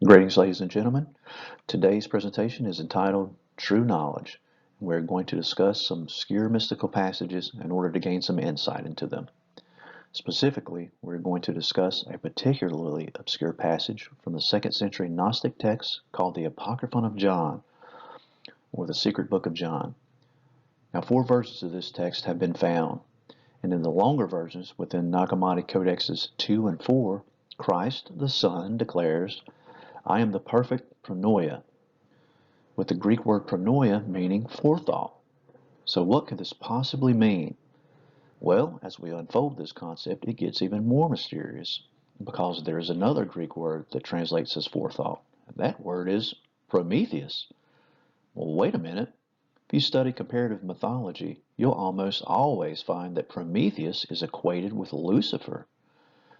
Greetings, ladies and gentlemen. Today's presentation is entitled True Knowledge. We're going to discuss some obscure mystical passages in order to gain some insight into them. Specifically, we're going to discuss a particularly obscure passage from the 2nd century Gnostic text called the Apocryphon of John, or the Secret Book of John. Now, 4 versions of this text have been found, and in the longer versions within Nag Hammadi Codexes 2 and 4, Christ the Son declares, "I am the perfect pronoia," with the Greek word pronoia meaning forethought. So what could this possibly mean? Well, as we unfold this concept, it gets even more mysterious because there is another Greek word that translates as forethought. That word is Prometheus. Well, wait a minute. If you study comparative mythology, you'll almost always find that Prometheus is equated with Lucifer.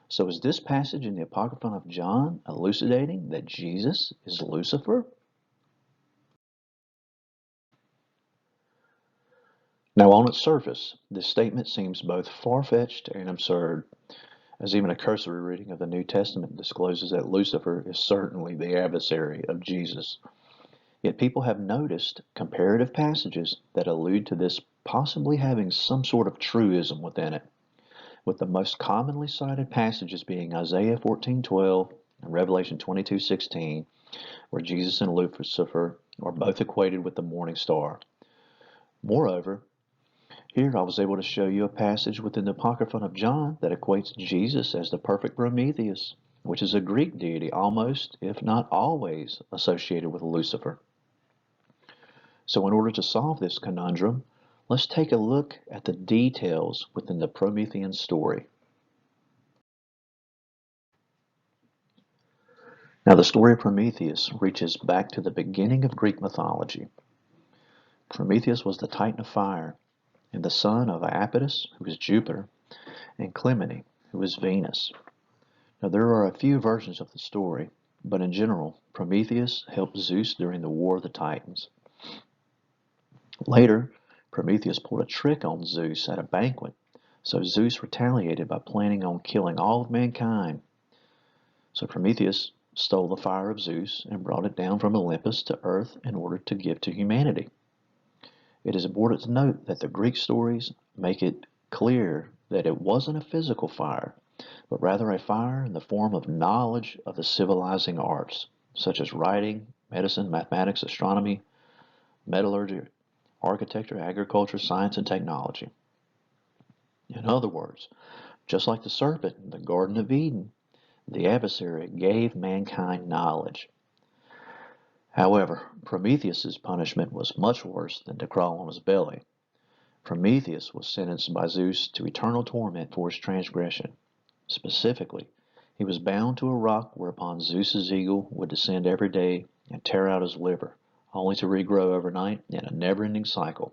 So is this passage in the Apocryphon of John elucidating that Jesus is Lucifer? Now, on its surface, this statement seems both far-fetched and absurd, as even a cursory reading of the New Testament discloses that Lucifer is certainly the adversary of Jesus. Yet people have noticed comparative passages that allude to this possibly having some sort of truism within it, with the most commonly cited passages being Isaiah 14:12 and Revelation 22:16, where Jesus and Lucifer are both equated with the morning star. Moreover, here I was able to show you a passage within the Apocryphon of John that equates Jesus as the perfect Prometheus, which is a Greek deity almost, if not always, associated with Lucifer. So in order to solve this conundrum, let's take a look at the details within the Promethean story. Now, the story of Prometheus reaches back to the beginning of Greek mythology. Prometheus was the Titan of fire, and the son of Iapetus, who is Jupiter, and Clymene, who is Venus. Now, there are a few versions of the story, but in general, Prometheus helped Zeus during the War of the Titans. Later, Prometheus pulled a trick on Zeus at a banquet, so Zeus retaliated by planning on killing all of mankind. So Prometheus stole the fire of Zeus and brought it down from Olympus to Earth in order to give to humanity. It is important to note that the Greek stories make it clear that it wasn't a physical fire, but rather a fire in the form of knowledge of the civilizing arts, such as writing, medicine, mathematics, astronomy, metallurgy, architecture, agriculture, science, and technology. In other words, just like the serpent in the Garden of Eden, the adversary gave mankind knowledge. However, Prometheus's punishment was much worse than to crawl on his belly. Prometheus was sentenced by Zeus to eternal torment for his transgression. Specifically, he was bound to a rock whereupon Zeus's eagle would descend every day and tear out his liver, only to regrow overnight in a never-ending cycle.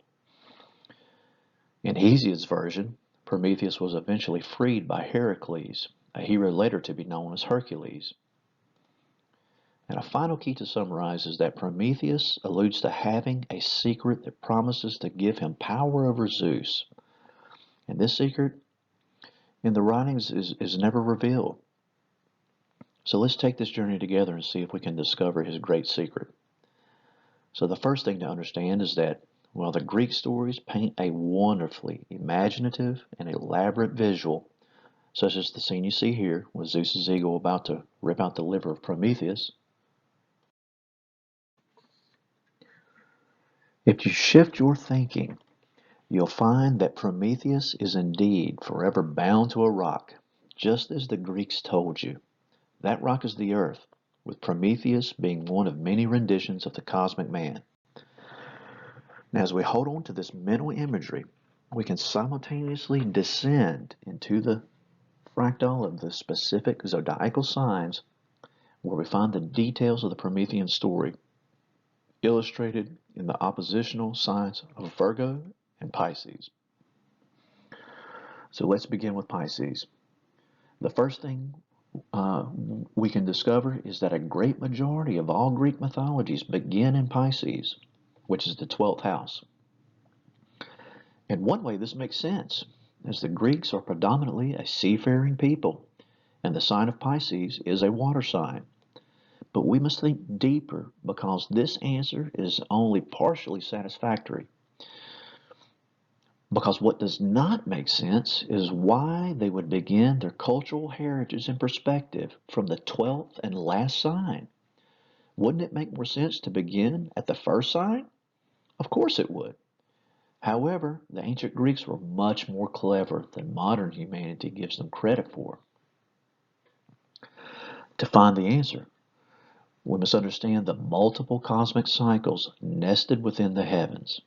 In Hesiod's version, Prometheus was eventually freed by Heracles, a hero later to be known as Hercules. And a final key to summarize is that Prometheus alludes to having a secret that promises to give him power over Zeus. And this secret in the writings is never revealed. So let's take this journey together and see if we can discover his great secret. So the first thing to understand is that while the Greek stories paint a wonderfully imaginative and elaborate visual, such as the scene you see here with Zeus's eagle about to rip out the liver of Prometheus, if you shift your thinking, you'll find that Prometheus is indeed forever bound to a rock, just as the Greeks told you. That rock is the earth, with Prometheus being one of many renditions of the cosmic man. Now, as we hold on to this mental imagery, we can simultaneously descend into the fractal of the specific zodiacal signs where we find the details of the Promethean story illustrated in the oppositional signs of Virgo and Pisces. So let's begin with Pisces. The first thing we can discover is that a great majority of all Greek mythologies begin in Pisces, which is the 12th house. In one way, this makes sense, as the Greeks are predominantly a seafaring people, and the sign of Pisces is a water sign. But we must think deeper because this answer is only partially satisfactory. Because what does not make sense is why they would begin their cultural heritage and perspective from the 12th and last sign. Wouldn't it make more sense to begin at the first sign? Of course it would. However, the ancient Greeks were much more clever than modern humanity gives them credit for. To find the answer, we must understand the multiple cosmic cycles nested within the heavens.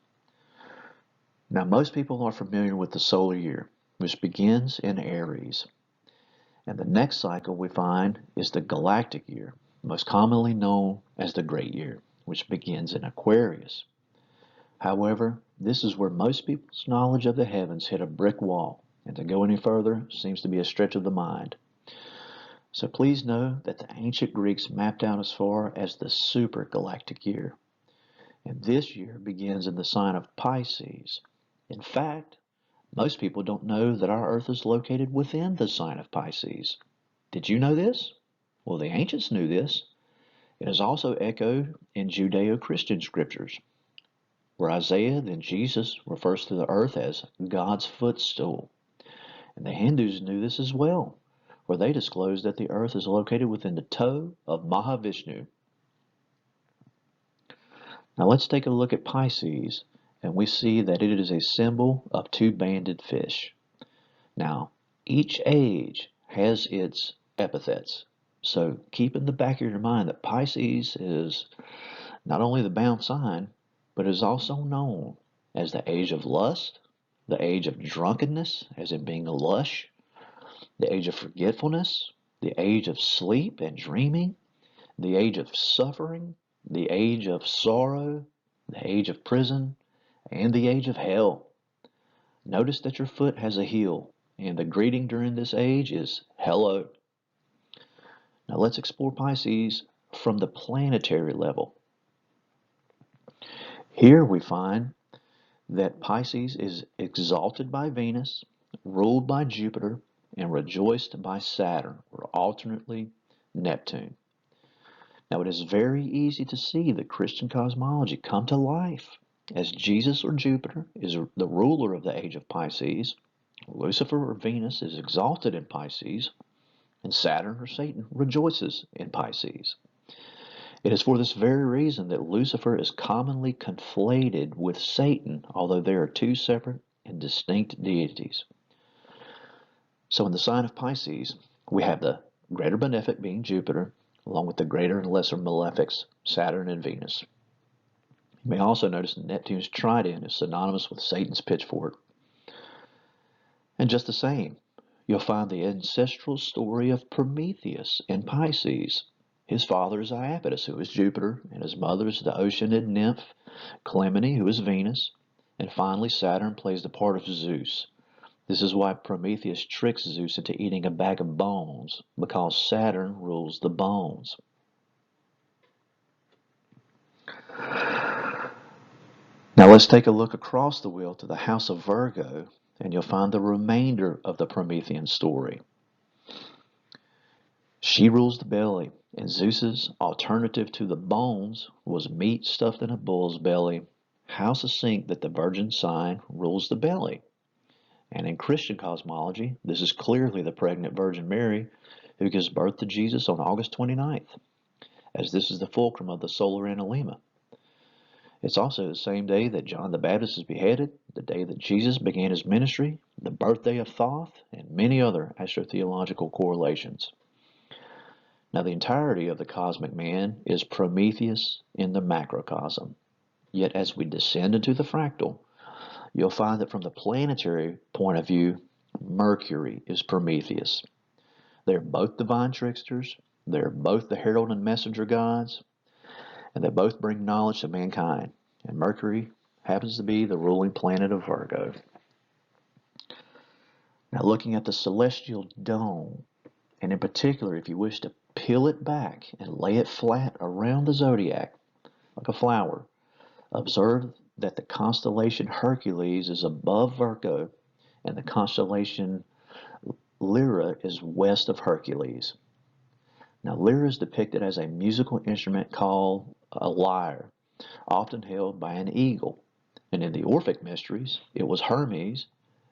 Now, most people are familiar with the solar year, which begins in Aries. And the next cycle we find is the galactic year, most commonly known as the Great Year, which begins in Aquarius. However, this is where most people's knowledge of the heavens hit a brick wall, and to go any further seems to be a stretch of the mind. So please know that the ancient Greeks mapped out as far as the supergalactic year. And this year begins in the sign of Pisces. In fact, most people don't know that our Earth is located within the sign of Pisces. Did you know this? Well, the ancients knew this. It is also echoed in Judeo-Christian scriptures, where Isaiah, then Jesus, refers to the Earth as God's footstool. And the Hindus knew this as well, where they disclosed that the Earth is located within the toe of Mahavishnu. Now let's take a look at Pisces, and we see that it is a symbol of two-banded fish. Now, each age has its epithets, so keep in the back of your mind that Pisces is not only the bound sign, but is also known as the age of lust, the age of drunkenness, as in being lush, the age of forgetfulness, the age of sleep and dreaming, the age of suffering, the age of sorrow, the age of prison, and the age of hell. Notice that your foot has a heel, and the greeting during this age is hello. Now let's explore Pisces from the planetary level. Here we find that Pisces is exalted by Venus, ruled by Jupiter, and rejoiced by Saturn, or alternately Neptune. Now it is very easy to see the Christian cosmology come to life as Jesus or Jupiter is the ruler of the age of Pisces, Lucifer or Venus is exalted in Pisces, and Saturn or Satan rejoices in Pisces. It is for this very reason that Lucifer is commonly conflated with Satan, although they are two separate and distinct deities. So in the sign of Pisces, we have the greater benefic being Jupiter, along with the greater and lesser malefics, Saturn and Venus. You may also notice that Neptune's trident is synonymous with Satan's pitchfork. And just the same, you'll find the ancestral story of Prometheus in Pisces. His father is Iapetus, who is Jupiter, and his mother is the Oceanid nymph, Clymene, who is Venus, and finally Saturn plays the part of Zeus. This is why Prometheus tricks Zeus into eating a bag of bones, because Saturn rules the bones. Now let's take a look across the wheel to the house of Virgo, and you'll find the remainder of the Promethean story. She rules the belly, and Zeus's alternative to the bones was meat stuffed in a bull's belly. How succinct that the virgin sign rules the belly. And in Christian cosmology, this is clearly the pregnant Virgin Mary who gives birth to Jesus on August 29th, as this is the fulcrum of the solar analemma. It's also the same day that John the Baptist is beheaded, the day that Jesus began his ministry, the birthday of Thoth, and many other astrotheological correlations. Now, the entirety of the cosmic man is Prometheus in the macrocosm. Yet as we descend into the fractal, you'll find that from the planetary point of view, Mercury is Prometheus. They're both divine tricksters, they're both the herald and messenger gods, and they both bring knowledge to mankind. And Mercury happens to be the ruling planet of Virgo. Now looking at the celestial dome, and in particular if you wish to peel it back and lay it flat around the zodiac, like a flower, observe that the constellation Hercules is above Virgo and the constellation Lyra is west of Hercules. Now, lyre is depicted as a musical instrument called a lyre, often held by an eagle. And in the Orphic mysteries, it was Hermes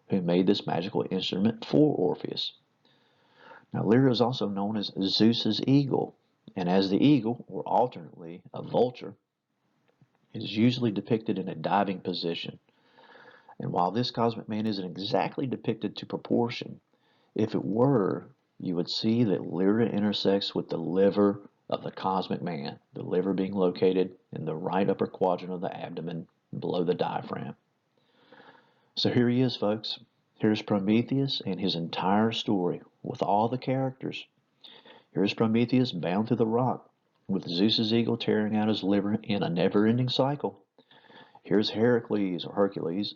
who made this magical instrument for Orpheus. Now, lyre is also known as Zeus's eagle, and as the eagle, or alternately a vulture, is usually depicted in a diving position. And while this cosmic man isn't exactly depicted to proportion, if it were, you would see that lyra intersects with the liver of the cosmic man, the liver being located in the right upper quadrant of the abdomen below the diaphragm. So here he is, folks. Here's Prometheus and his entire story with all the characters. Here's Prometheus bound to the rock with Zeus's eagle tearing out his liver in a never-ending cycle. Here's Heracles, or Hercules,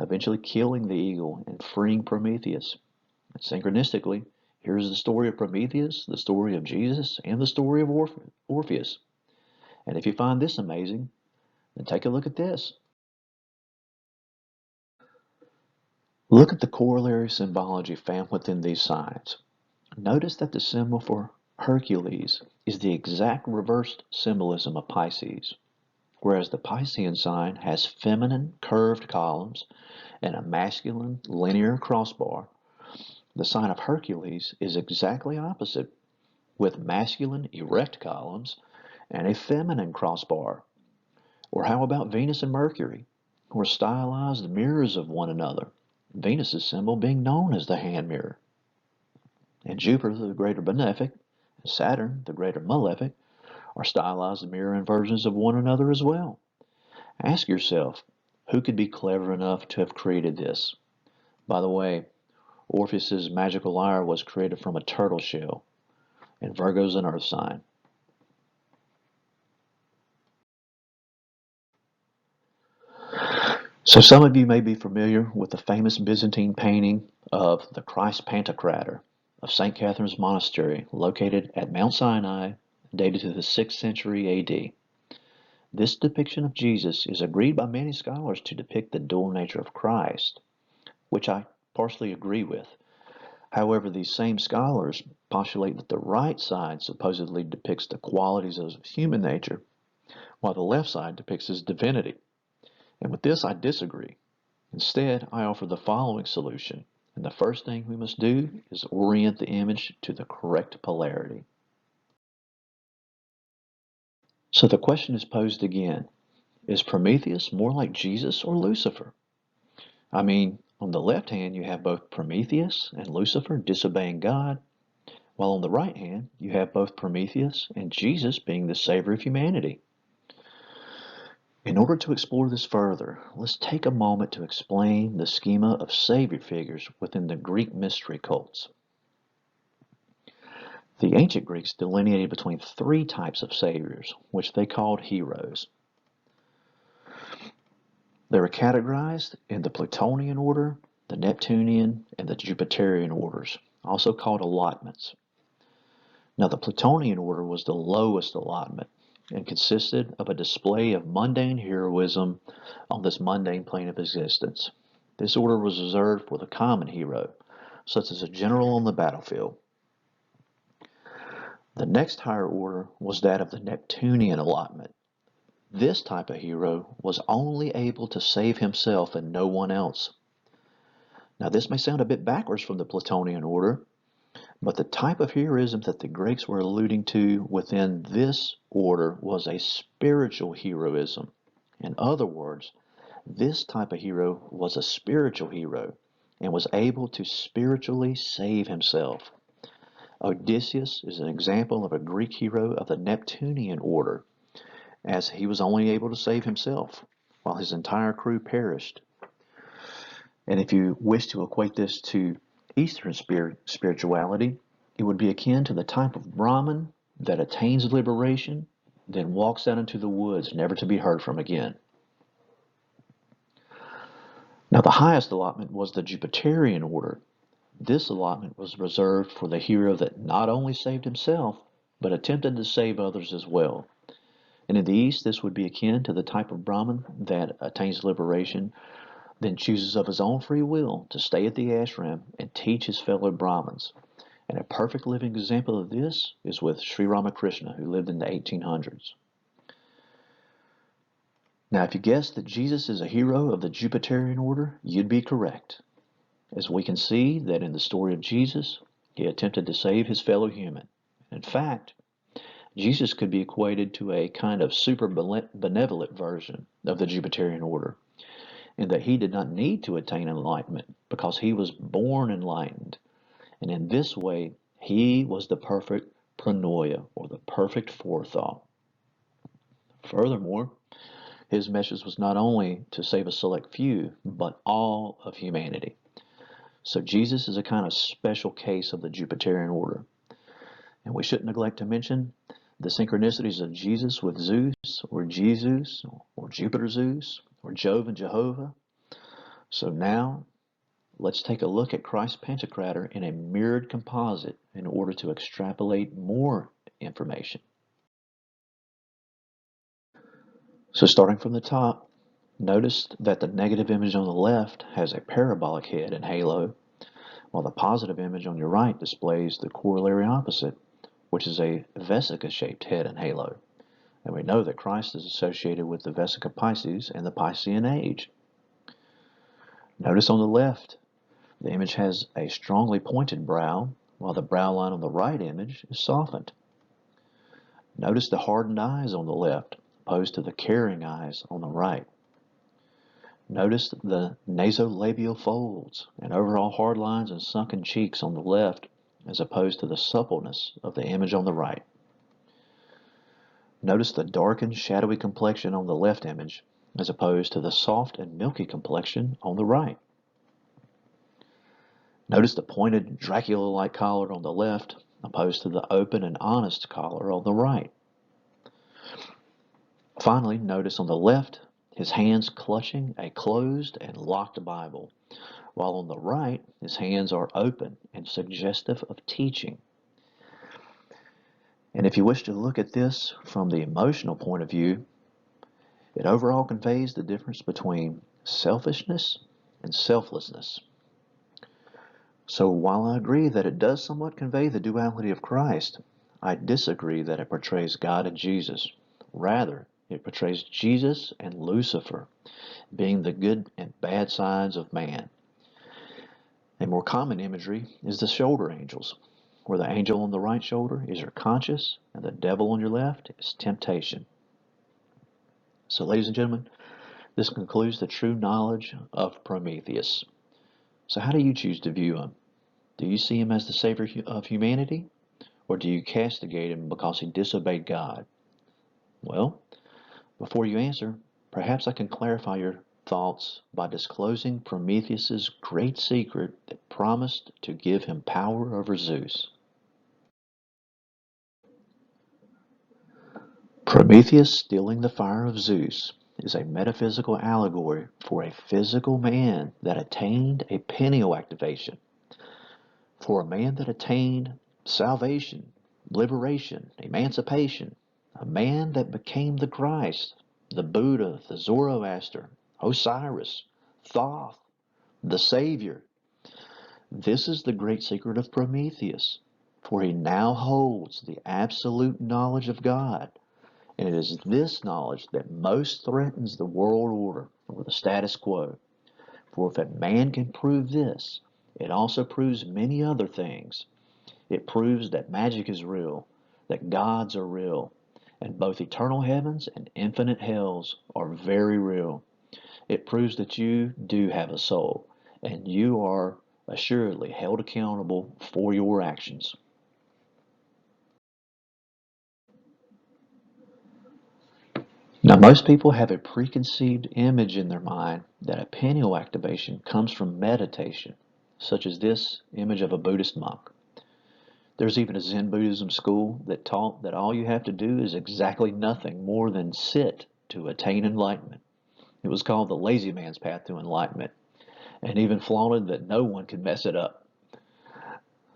eventually killing the eagle and freeing Prometheus. And synchronistically, here's the story of Prometheus, the story of Jesus, and the story of Orpheus. And if you find this amazing, then take a look at this. Look at the corollary symbology found within these signs. Notice that the symbol for Hercules is the exact reversed symbolism of Pisces, whereas the Piscean sign has feminine curved columns and a masculine linear crossbar. The sign of Hercules is exactly opposite, with masculine erect columns and a feminine crossbar. Or how about Venus and Mercury, who are stylized mirrors of one another, Venus's symbol being known as the hand mirror. And Jupiter, the greater benefic, and Saturn, the greater malefic, are stylized mirror inversions of one another as well. Ask yourself, who could be clever enough to have created this? By the way, Orpheus's magical lyre was created from a turtle shell, and Virgo's an earth sign. So some of you may be familiar with the famous Byzantine painting of the Christ Pantocrator of St. Catherine's Monastery, located at Mount Sinai, dated to the 6th century AD. This depiction of Jesus is agreed by many scholars to depict the dual nature of Christ, which I partially agree with. However, these same scholars postulate that the right side supposedly depicts the qualities of human nature, while the left side depicts his divinity. And with this, I disagree. Instead, I offer the following solution. And the first thing we must do is orient the image to the correct polarity. So the question is posed again. Is Prometheus more like Jesus or Lucifer? I mean, on the left hand, you have both Prometheus and Lucifer disobeying God, while on the right hand, you have both Prometheus and Jesus being the savior of humanity. In order to explore this further, let's take a moment to explain the schema of savior figures within the Greek mystery cults. The ancient Greeks delineated between three types of saviors, which they called heroes. They were categorized in the Plutonian order, the Neptunian, and the Jupiterian orders, also called allotments. Now, the Plutonian order was the lowest allotment and consisted of a display of mundane heroism on this mundane plane of existence. This order was reserved for the common hero, such as a general on the battlefield. The next higher order was that of the Neptunian allotment. This type of hero was only able to save himself and no one else. Now, this may sound a bit backwards from the Plutonian order, but the type of heroism that the Greeks were alluding to within this order was a spiritual heroism. In other words, this type of hero was a spiritual hero and was able to spiritually save himself. Odysseus is an example of a Greek hero of the Neptunian order, as he was only able to save himself while his entire crew perished. And if you wish to equate this to Eastern spirituality, it would be akin to the type of Brahmin that attains liberation, then walks out into the woods, never to be heard from again. Now, the highest allotment was the Jupiterian order. This allotment was reserved for the hero that not only saved himself, but attempted to save others as well. And in the East, this would be akin to the type of Brahmin that attains liberation, then chooses of his own free will to stay at the ashram and teach his fellow Brahmins. And a perfect living example of this is with Sri Ramakrishna, who lived in the 1800s. Now, if you guessed that Jesus is a hero of the Jupiterian order, you'd be correct, as we can see that in the story of Jesus, he attempted to save his fellow human. In fact, Jesus could be equated to a kind of super benevolent version of the Jupiterian order, in that he did not need to attain enlightenment because he was born enlightened. And in this way, he was the perfect pronoia, or the perfect forethought. Furthermore, his message was not only to save a select few, but all of humanity. So Jesus is a kind of special case of the Jupiterian order. And we shouldn't neglect to mention the synchronicities of Jesus with Zeus, or Jesus, or Jupiter Zeus, or Jove and Jehovah. So now, let's take a look at Christ's Pantocrator in a mirrored composite in order to extrapolate more information. So starting from the top, notice that the negative image on the left has a parabolic head and halo, while the positive image on your right displays the corollary opposite, which is a vesica-shaped head and halo. And we know that Christ is associated with the Vesica Pisces and the Piscean age. Notice on the left, the image has a strongly pointed brow, while the brow line on the right image is softened. Notice the hardened eyes on the left, opposed to the caring eyes on the right. Notice the nasolabial folds and overall hard lines and sunken cheeks on the left, as opposed to the suppleness of the image on the right. Notice the darkened, shadowy complexion on the left image, as opposed to the soft and milky complexion on the right. Notice the pointed, Dracula-like collar on the left, opposed to the open and honest collar on the right. Finally, notice on the left, his hands clutching a closed and locked Bible, while on the right, his hands are open and suggestive of teaching. And if you wish to look at this from the emotional point of view, it overall conveys the difference between selfishness and selflessness. So while I agree that it does somewhat convey the duality of Christ, I disagree that it portrays God and Jesus. Rather, it portrays Jesus and Lucifer being the good and bad sides of man. A more common imagery is the shoulder angels, where the angel on the right shoulder is your conscience and the devil on your left is temptation. So ladies and gentlemen, this concludes the true knowledge of Prometheus. So how do you choose to view him? Do you see him as the savior of humanity? Or do you castigate him because he disobeyed God? Well, before you answer, perhaps I can clarify your thoughts by disclosing Prometheus's great secret that promised to give him power over Zeus. Prometheus stealing the fire of Zeus is a metaphysical allegory for a physical man that attained a pineal activation, for a man that attained salvation, liberation, emancipation, a man that became the Christ, the Buddha, the Zoroaster, Osiris, Thoth, the Savior. This is the great secret of Prometheus, for he now holds the absolute knowledge of God, and it is this knowledge that most threatens the world order or the status quo. For if a man can prove this, it also proves many other things. It proves that magic is real, that gods are real, and both eternal heavens and infinite hells are very real. It proves that you do have a soul, and you are assuredly held accountable for your actions. Now, most people have a preconceived image in their mind that a pineal activation comes from meditation, such as this image of a Buddhist monk. There's even a Zen Buddhism school that taught that all you have to do is exactly nothing more than sit to attain enlightenment. It was called the lazy man's path to enlightenment, and even flaunted that no one could mess it up.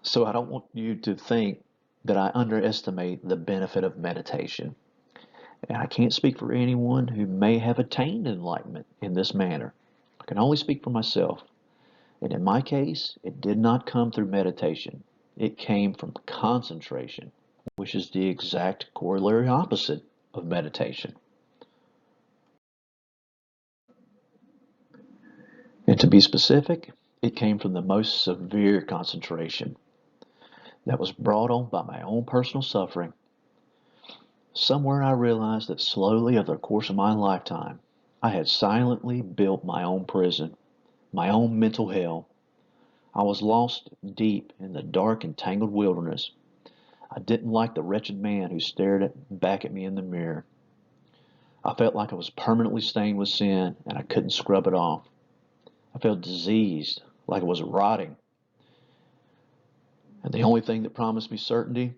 So I don't want you to think that I underestimate the benefit of meditation. And I can't speak for anyone who may have attained enlightenment in this manner. I can only speak for myself. And in my case, it did not come through meditation. It came from concentration, which is the exact corollary opposite of meditation. And to be specific, it came from the most severe concentration that was brought on by my own personal suffering. Somewhere I realized that slowly over the course of my lifetime, I had silently built my own prison, my own mental hell. I was lost deep in the dark and tangled wilderness. I didn't like the wretched man who stared back at me in the mirror. I felt like I was permanently stained with sin and I couldn't scrub it off. I felt diseased, like I was rotting. And the only thing that promised me certainty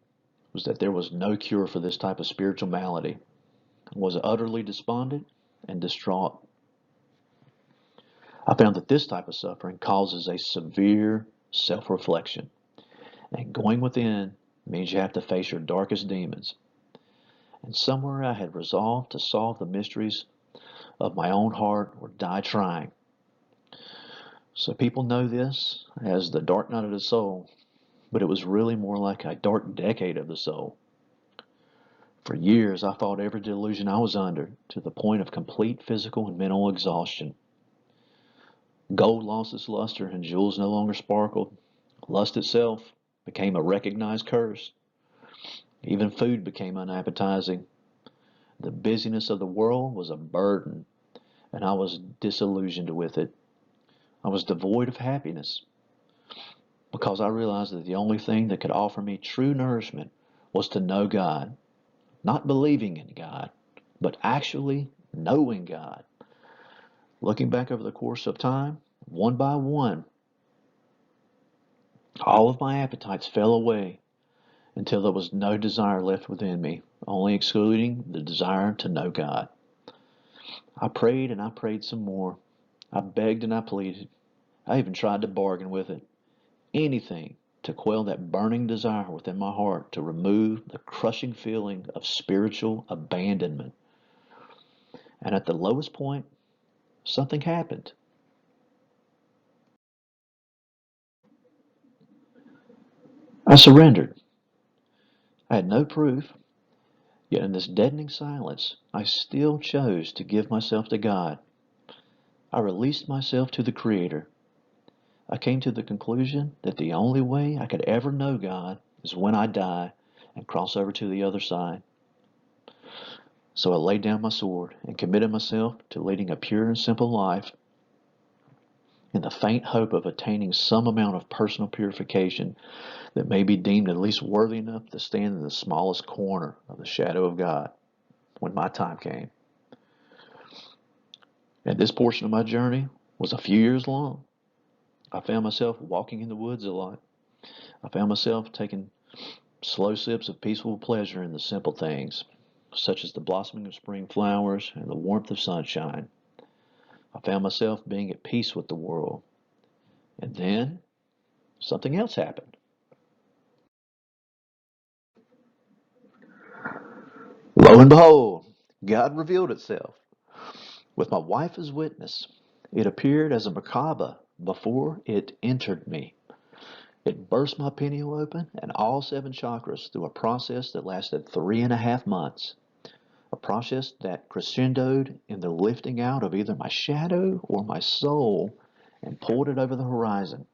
was that there was no cure for this type of spiritual malady. I was utterly despondent and distraught. I found that this type of suffering causes a severe self-reflection. And going within means you have to face your darkest demons. And somewhere I had resolved to solve the mysteries of my own heart or die trying. So people know this as the dark night of the soul, but it was really more like a dark decade of the soul. For years I fought every delusion I was under to the point of complete physical and mental exhaustion. Gold lost its luster and jewels no longer sparkled. Lust itself became a recognized curse. Even food became unappetizing. The busyness of the world was a burden, and I was disillusioned with it. I was devoid of happiness because I realized that the only thing that could offer me true nourishment was to know God. Not believing in God, but actually knowing God. Looking back over the course of time, one by one, all of my appetites fell away until there was no desire left within me, only excluding the desire to know God. I prayed and I prayed some more. I begged and I pleaded. I even tried to bargain with it. Anything to quell that burning desire within my heart to remove the crushing feeling of spiritual abandonment. And at the lowest point, something happened. I surrendered. I had no proof, yet in this deadening silence, I still chose to give myself to God. I released myself to the Creator. I came to the conclusion that the only way I could ever know God is when I die and cross over to the other side. So I laid down my sword and committed myself to leading a pure and simple life in the faint hope of attaining some amount of personal purification that may be deemed at least worthy enough to stand in the smallest corner of the shadow of God when my time came. And this portion of my journey was a few years long. I found myself walking in the woods a lot. I found myself taking slow sips of peaceful pleasure in the simple things, such as the blossoming of spring flowers and the warmth of sunshine. I found myself being at peace with the world. And then something else happened. Lo and behold, God revealed itself. With my wife as witness, it appeared as a Merkaba before it entered me. It burst my pineal open and all seven chakras through a process that lasted 3.5 months. A process that crescendoed in the lifting out of either my shadow or my soul and pulled it over the horizon.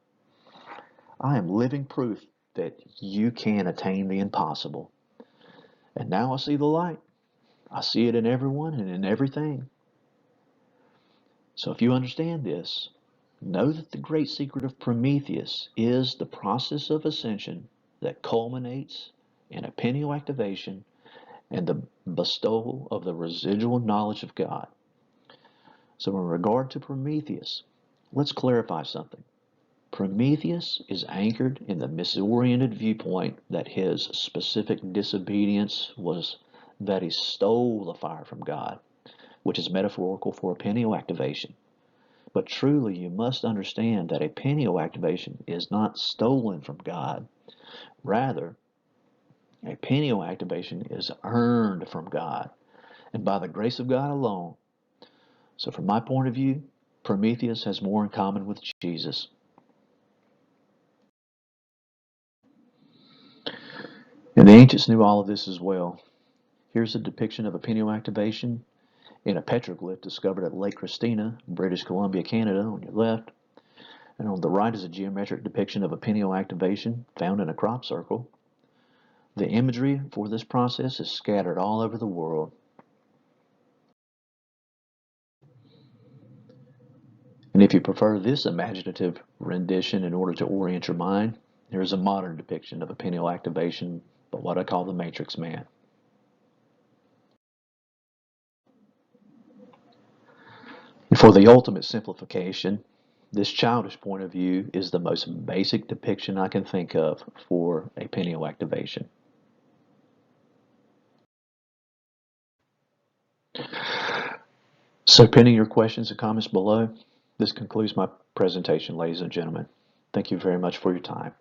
I am living proof that you can attain the impossible. And now I see the light. I see it in everyone and in everything. So if you understand this, know that the great secret of Prometheus is the process of ascension that culminates in a pineal activation and the bestowal of the residual knowledge of God. So in regard to Prometheus, let's clarify something. Prometheus is anchored in the misoriented viewpoint that his specific disobedience was that he stole the fire from God, which is metaphorical for a pineal activation. But truly, you must understand that a pineal activation is not stolen from God. Rather, a pineal activation is earned from God, and by the grace of God alone. So from my point of view, Prometheus has more in common with Jesus. And the ancients knew all of this as well. Here's a depiction of a pineal activation in a petroglyph discovered at Lake Christina, British Columbia, Canada, on your left. And on the right is a geometric depiction of a pineal activation found in a crop circle. The imagery for this process is scattered all over the world. And if you prefer this imaginative rendition in order to orient your mind, here's a modern depiction of a pineal activation by what I call the Matrix Man. For the ultimate simplification, this childish point of view is the most basic depiction I can think of for a pineal activation. So pending your questions and comments below, this concludes my presentation, ladies and gentlemen. Thank you very much for your time.